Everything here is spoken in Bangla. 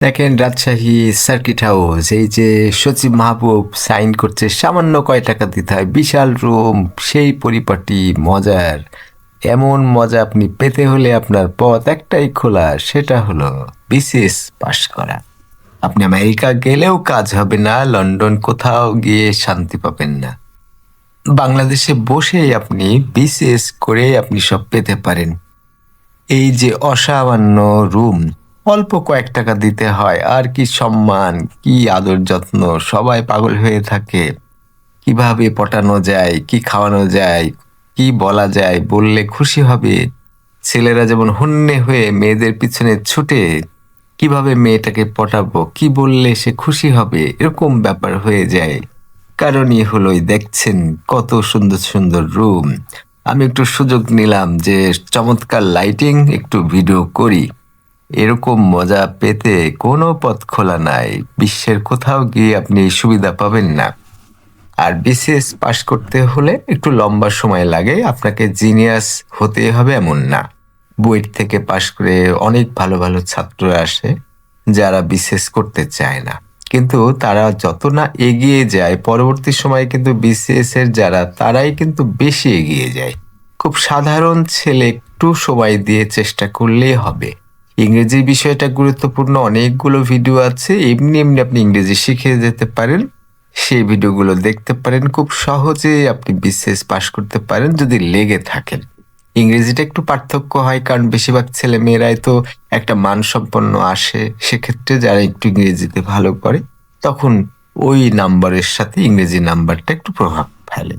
দেখেন রাজশাহী সার্কিট হাউস, এই যে সচিব মাহবুব সাইন করছে, সামান্য কয় টাকা দিতে হয়, বিশাল রুম, সেই পরিপাটি মজার। এমন মজা আপনি পেতে হলে আপনার পথ একটাই খোলা, সেটা হলো বিসিএস পাশ করা। আপনি আমেরিকা গেলেও কাজ হবে না, লন্ডন কোথাও গিয়ে শান্তি পাবেন না। বাংলাদেশে বসেই আপনি বিসিএস করে আপনি সব পেতে পারেন। এই যে অসামান্য রুম, অল্প কয়েক টাকা দিতে হয়, আর কি সম্মান, কি আদর যত্ন, সবাই পাগল হয়ে থাকে। কিভাবে পটানো যায়, কি খাওয়ানো যায়, কি বলা যায়, বললে খুশি হবে। ছেলেরা যেমন হন্যে হয়ে মেয়েদের পিছনে ছুটে, কিভাবে মেয়েটাকে পটাবো, কি বললে সে খুশি হবে, এরকম ব্যাপার হয়ে যায়। কারণই হলোই দেখছেন কত সুন্দর সুন্দর রুম। আমি একটু সুযোগ নিলাম যে চমৎকার লাইটিং একটু ভিডিও করি। এরকম মজা পেতে কোনো পথ খোলা নাই, বিশ্বের কোথাও গিয়ে আপনি এই সুবিধা পাবেন না। আর বিসিএস পাশ করতে হলে একটু লম্বা সময় লাগে, আপনাকে জিনিয়াস হতে হবে এমন না। বুয়েট থেকে পাশ করে অনেক ভালো ভালো ছাত্ররা আসে যারা বিসিএস করতে চায় না, কিন্তু তারা যত না এগিয়ে যায় পরবর্তী সময়ে কিন্তু বিসিএস এর যারা তারাই কিন্তু বেশি এগিয়ে যায়। খুব সাধারণ ছেলে একটু সময় দিয়ে চেষ্টা করলেই হবে। ইংরেজি বিষয়টা গুরুত্বপূর্ণ, অনেকগুলো ভিডিও আছে, এমনি এমনি আপনি ইংরেজি শিখে যেতে পারেন। সেই ভিডিওগুলো দেখতে পারেন, খুব সহজেই আপনি বিসিএস পাশ করতে পারেন যদি লেগে থাকেন। ইংরেজিটা একটু পার্থক্য হয়, কারণ বেশিরভাগ ছেলে মেয়েরাই তো একটা মানসম্পন্ন আসে, সেক্ষেত্রে যারা একটু ইংরেজিতে ভালো করে তখন ওই নাম্বারের সাথে ইংরেজি নাম্বারটা একটু প্রভাব ফেলে।